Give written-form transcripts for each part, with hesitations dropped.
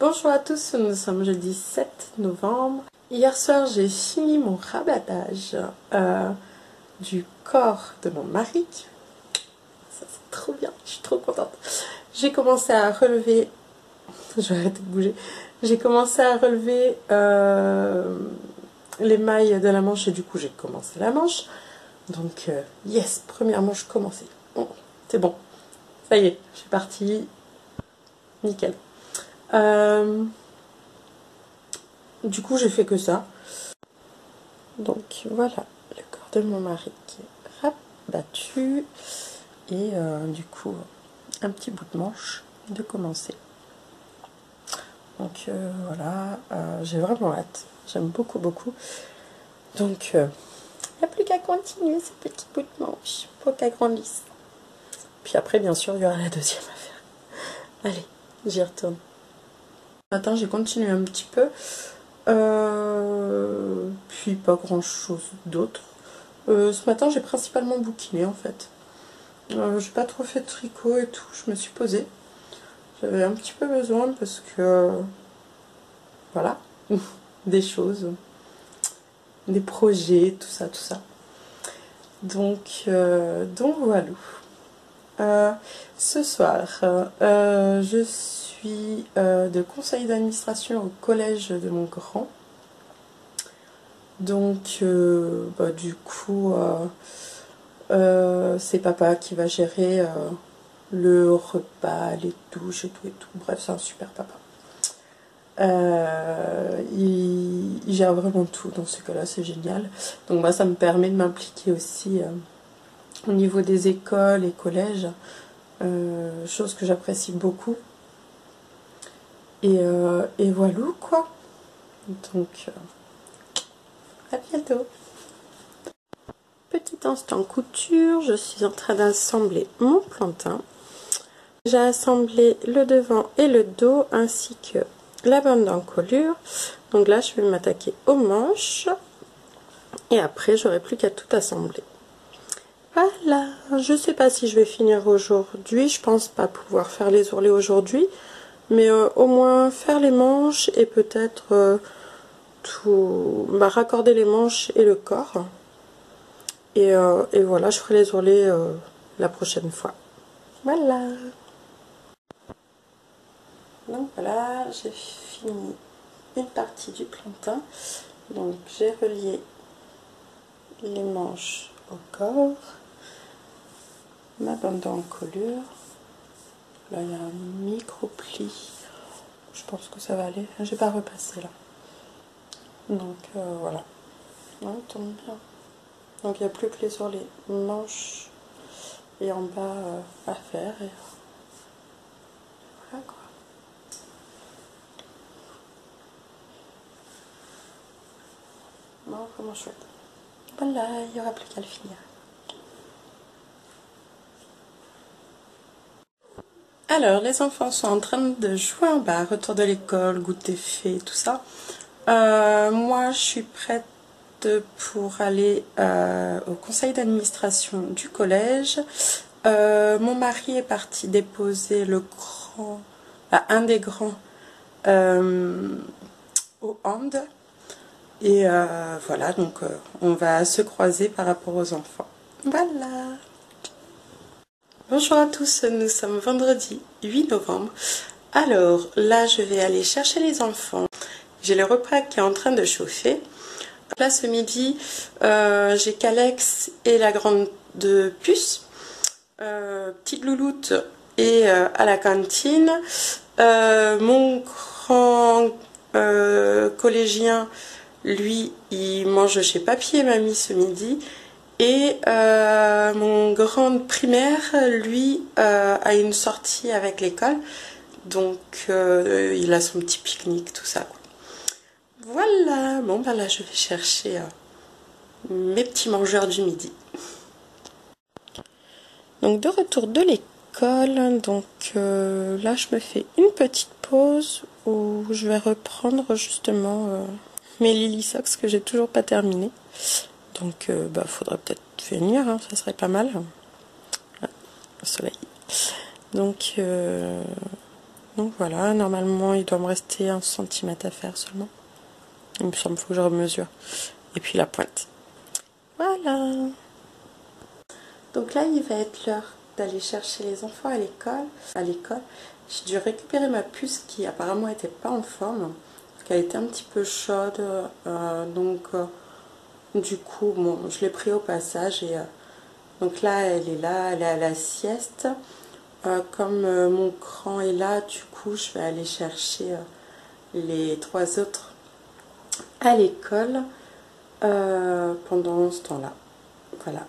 Bonjour à tous, nous sommes jeudi 7 novembre. Hier soir, j'ai fini mon rabattage du corps de mon mari. Ça, c'est trop bien, je suis trop contente. J'ai commencé à relever... Je vais arrêter de bouger. J'ai commencé à relever les mailles de la manche et du coup, j'ai commencé la manche. Donc, yes, première manche commencée. Bon, c'est bon. Ça y est, je suis partie. Nickel. Du coup, j'ai fait que ça. Donc, voilà le corps de mon mari qui est rabattu. Et du coup, un petit bout de manche de commencer. Donc, voilà. J'ai vraiment hâte. J'aime beaucoup, beaucoup. Donc, il n'y a plus qu'à continuer ce petit bout de manche pour qu'elle grandisse. Puis après, bien sûr, il y aura la deuxième à faire. Allez, j'y retourne. Ce matin, j'ai continué un petit peu. Puis pas grand chose d'autre. Ce matin, j'ai principalement bouquiné en fait. J'ai pas trop fait de tricot et tout. Je me suis posée. J'avais un petit peu besoin parce que voilà, des choses, des projets, tout ça, tout ça. Donc voilà. Ce soir, je suis de conseil d'administration au collège de mon grand. Donc, du coup, c'est papa qui va gérer le repas, les douches et tout et tout. Bref, c'est un super papa. Il gère vraiment tout dans ce cas-là, c'est génial. Donc, moi, ça me permet de m'impliquer aussi au niveau des écoles et collèges, chose que j'apprécie beaucoup. Et voilà quoi. Donc, à bientôt. Petit instant couture, je suis en train d'assembler mon plantain. J'ai assemblé le devant et le dos ainsi que la bande d'encolure. Donc là, je vais m'attaquer aux manches et après, j'aurai plus qu'à tout assembler. Voilà, je sais pas si je vais finir aujourd'hui, je pense pas pouvoir faire les ourlets aujourd'hui, mais au moins faire les manches et peut-être raccorder les manches et le corps. Et voilà, je ferai les ourlets la prochaine fois. Voilà. Donc voilà, j'ai fini une partie du plantain. Donc j'ai relié les manches au corps. Ma bande d'encolure. Là, il y a un micro pli. Je pense que ça va aller. J'ai pas repassé là. Donc voilà. Ouais, tombe bien. Donc il n'y a plus que les sur les manches et en bas à faire. Et voilà quoi. Non, vraiment chouette. Voilà, il n'y aura plus qu'à le finir. Alors, les enfants sont en train de jouer en bas, retour de l'école, goûter fait, tout ça. Moi, je suis prête pour aller au conseil d'administration du collège. Mon mari est parti déposer un des grands au hand. Et voilà, donc on va se croiser par rapport aux enfants. Voilà. Bonjour à tous, nous sommes vendredi 8 novembre. Alors là, je vais aller chercher les enfants. J'ai le repas qui est en train de chauffer. Là, ce midi, j'ai Calex et la grande puce. Petite louloute et à la cantine. Mon grand collégien, lui, il mange chez Papy et Mamie ce midi. Et mon grand primaire, lui, a une sortie avec l'école. Donc, il a son petit pique-nique, tout ça, quoi. Voilà, bon, bah là, je vais chercher mes petits mangeurs du midi. Donc, de retour de l'école, donc là, je me fais une petite pause où je vais reprendre justement mes Lily Socks que j'ai toujours pas terminé. Donc, faudrait peut-être finir, hein, ça serait pas mal. Ah, le soleil. Donc, Donc voilà, normalement il doit me rester 1 centimètre à faire seulement. Il me semble, faut que je remesure. Et puis la pointe. Voilà. Donc là, il va être l'heure d'aller chercher les enfants à l'école. J'ai dû récupérer ma puce qui apparemment n'était pas en forme. Parce qu'elle était un petit peu chaude. Du coup, bon, je l'ai pris au passage. Et donc là, elle est à la sieste. Comme mon cran est là, du coup, je vais aller chercher les 3 autres à l'école pendant ce temps-là. Voilà.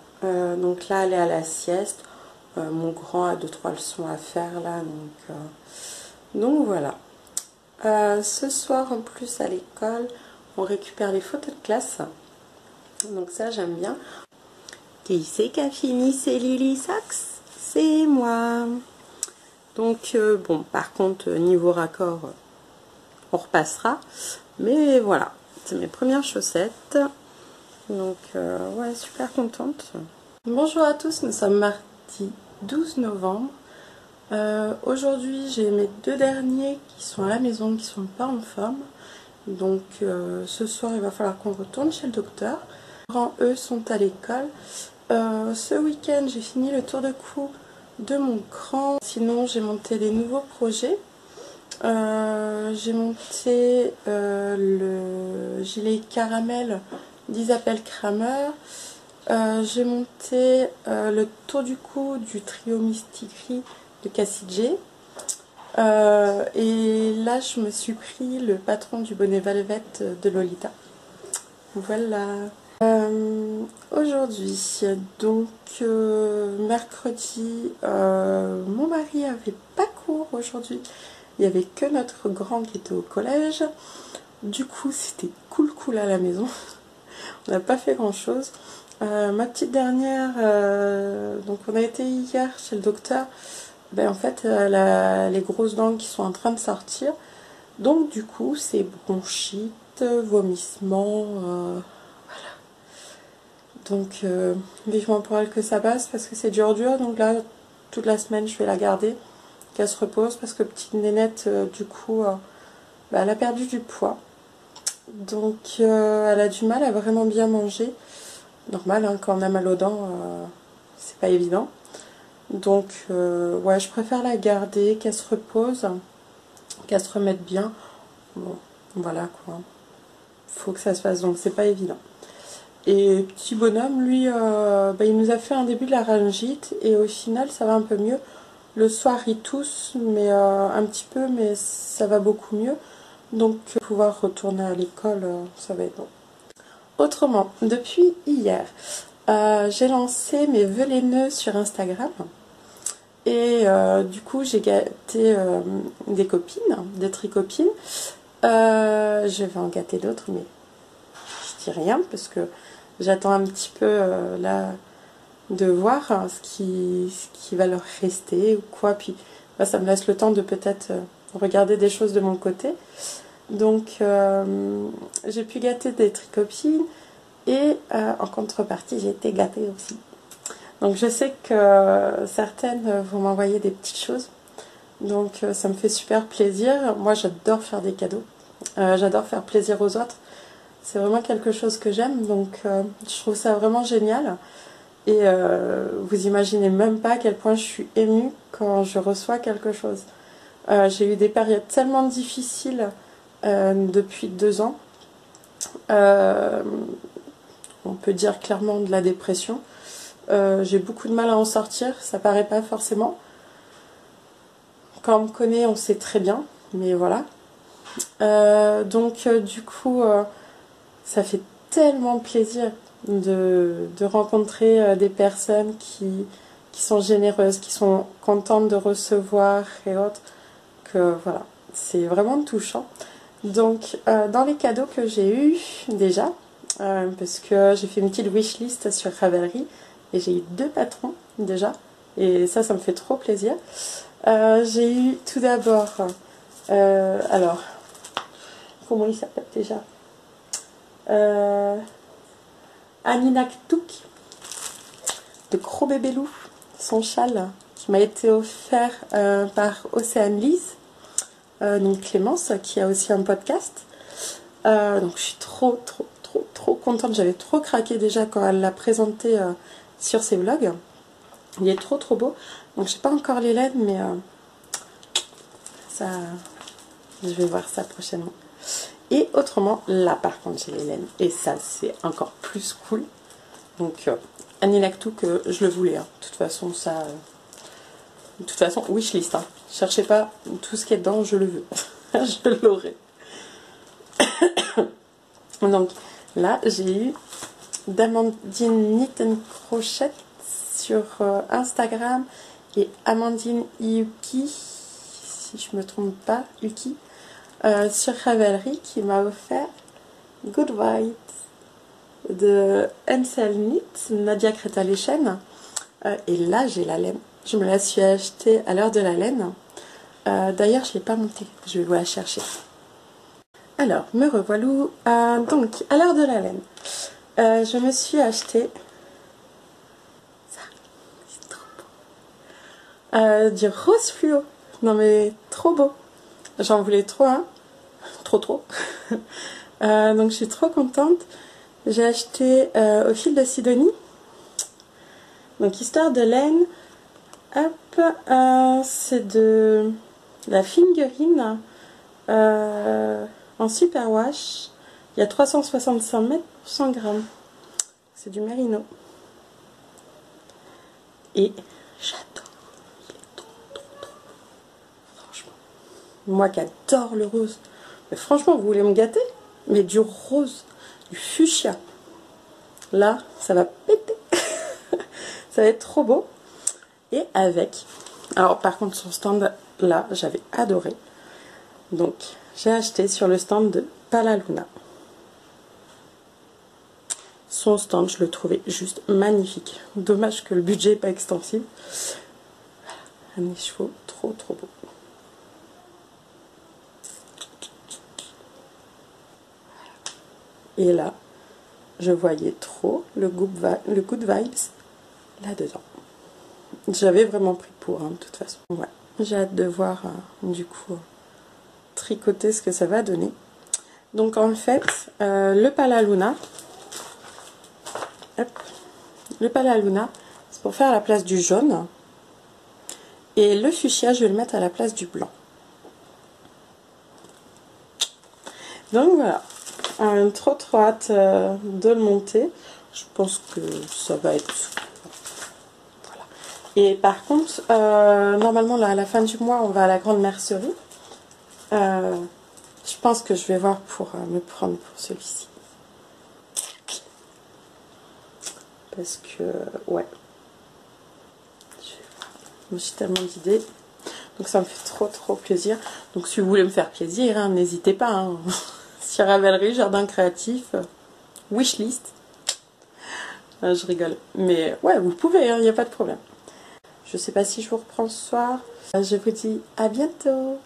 Donc là, elle est à la sieste. Mon grand a 2-3 leçons à faire là. Donc voilà. Ce soir, en plus, à l'école, on récupère les photos de classe. Donc ça, j'aime bien. Qui c'est qui a fini ses Lily Socks? C'est moi. Donc, bon, par contre, niveau raccord, on repassera. Mais voilà, c'est mes premières chaussettes. Donc, ouais, super contente. Bonjour à tous, nous sommes mardi 12 novembre. Aujourd'hui, j'ai mes 2 derniers qui sont à la maison, qui sont pas en forme. Donc, ce soir, il va falloir qu'on retourne chez le docteur. Les grands, eux, sont à l'école. Ce week-end, j'ai fini le tour de cou de mon cran. Sinon, j'ai monté des nouveaux projets. J'ai monté le gilet caramel d'Isabelle Kramer. J'ai monté le tour du cou du trio Mystique de Cassie J. Et là, je me suis pris le patron du bonnet Velvet de Lolita. Voilà. Aujourd'hui, donc mercredi, mon mari avait pas cours aujourd'hui. Il n'y avait que notre grand qui était au collège. Du coup, c'était cool à la maison. On n'a pas fait grand chose. Ma petite dernière, donc on a été hier chez le docteur. Ben, en fait, elle a les grosses dents qui sont en train de sortir. Donc du coup, c'est bronchite, vomissement. Donc vivement pour elle que ça passe parce que c'est dur. Donc là, toute la semaine, je vais la garder. Qu'elle se repose parce que petite nénette, du coup, bah, elle a perdu du poids. Donc elle a du mal à vraiment bien manger. Normal, hein, quand on a mal aux dents, c'est pas évident. Donc ouais, je préfère la garder, qu'elle se repose, qu'elle se remette bien. Bon, voilà quoi. Faut que ça se fasse, donc c'est pas évident. Et petit bonhomme, lui, bah, il nous a fait un début de laryngite et au final ça va un peu mieux. Le soir il tousse, mais un petit peu, mais ça va beaucoup mieux. Donc pouvoir retourner à l'école, ça va être bon. Autrement, depuis hier, j'ai lancé mes vœux laineux sur Instagram. Et du coup, j'ai gâté des copines, des tricopines. Je vais en gâter d'autres, mais je dis rien parce que j'attends un petit peu là de voir ce qui va leur rester ou quoi. Puis bah, ça me laisse le temps de peut-être regarder des choses de mon côté. Donc j'ai pu gâter des tricopines et en contrepartie j'ai été gâtée aussi. Donc je sais que certaines vont m'envoyer des petites choses. Donc ça me fait super plaisir. Moi j'adore faire des cadeaux. J'adore faire plaisir aux autres. C'est vraiment quelque chose que j'aime. Donc je trouve ça vraiment génial. Et vous imaginez même pas à quel point je suis émue quand je reçois quelque chose. J'ai eu des périodes tellement difficiles depuis 2 ans. On peut dire clairement de la dépression. J'ai beaucoup de mal à en sortir, ça paraît pas forcément. Quand on me connaît, on sait très bien, mais voilà. Donc du coup, ça fait tellement plaisir de rencontrer des personnes qui sont généreuses, qui sont contentes de recevoir et autres, que voilà, c'est vraiment touchant. Donc dans les cadeaux que j'ai eus déjà, parce que j'ai fait une petite wishlist sur Ravelry, et j'ai eu 2 patrons déjà, et ça me fait trop plaisir. J'ai eu tout d'abord, alors, comment il s'appelle déjà, Aninaktouk, de Gros Bébé Loup, son châle, qui m'a été offert par Océane Lise. donc Clémence, qui a aussi un podcast. Donc je suis trop contente. J'avais trop craqué déjà quand elle l'a présenté sur ses vlogs. Il est trop beau. Donc j'ai pas encore les laines, mais ça, je vais voir ça prochainement. Et autrement, là par contre j'ai les laines. Et ça c'est encore plus cool. Donc Annie Lactou que je le voulais. Hein. De toute façon ça... de toute façon, wishlist. Hein. Cherchez pas tout ce qui est dedans, je le veux. Je l'aurai. Donc là, j'ai eu d'Amandine Knit and Crochet sur Instagram et Amandine Yuki, si je me trompe pas, Yuki, sur Ravelry qui m'a offert Good Vibes de Ansel Knit, Nadia Créta-Léchène. Et là, j'ai la laine. Je me la suis achetée à l'heure de la laine. D'ailleurs, je ne l'ai pas montée. Je vais vous la chercher. Alors, me revoilà. Donc, à l'heure de la laine, je me suis acheté ça, c'est trop beau. Du rose fluo. Non mais, trop beau. J'en voulais trop un. Trop. Donc, je suis trop contente. J'ai acheté au fil de Sidonie. Donc, histoire de laine. Hop, c'est de la figurine. En super wash, il y a 365 mètres pour 100 grammes. C'est du mérino. Et j'adore. Il est trop. Franchement. Moi qui adore le rose. Mais franchement, vous voulez me gâter? Mais du rose, du fuchsia. Là, ça va péter. Ça va être trop beau. Et avec... Alors par contre, son stand là, j'avais adoré. Donc, j'ai acheté sur le stand de Palaluna. Son stand, je le trouvais juste magnifique. Dommage que le budget n'est pas extensible. Voilà, un écheveau trop beau. Et là, je voyais trop le good vibes là-dedans. J'avais vraiment pris pour, hein, de toute façon. Ouais. J'ai hâte de voir, du coup... tricoter ce que ça va donner. Donc en fait le Palaluna, c'est pour faire à la place du jaune et le fuchsia je vais le mettre à la place du blanc. Donc voilà, trop hâte de le monter. Je pense que ça va être voilà. Et par contre normalement là, à la fin du mois on va à la grande mercerie. Je pense que je vais voir pour me prendre pour celui-ci. Parce que, ouais. J'ai tellement d'idées. Donc ça me fait trop plaisir. Donc si vous voulez me faire plaisir, hein, n'hésitez pas. Hein. Sur Ravelry, Jardin Créatif, wishlist. Je rigole. Mais ouais, vous pouvez, il n'y a pas de problème. Je sais pas si je vous reprends ce soir. Je vous dis à bientôt.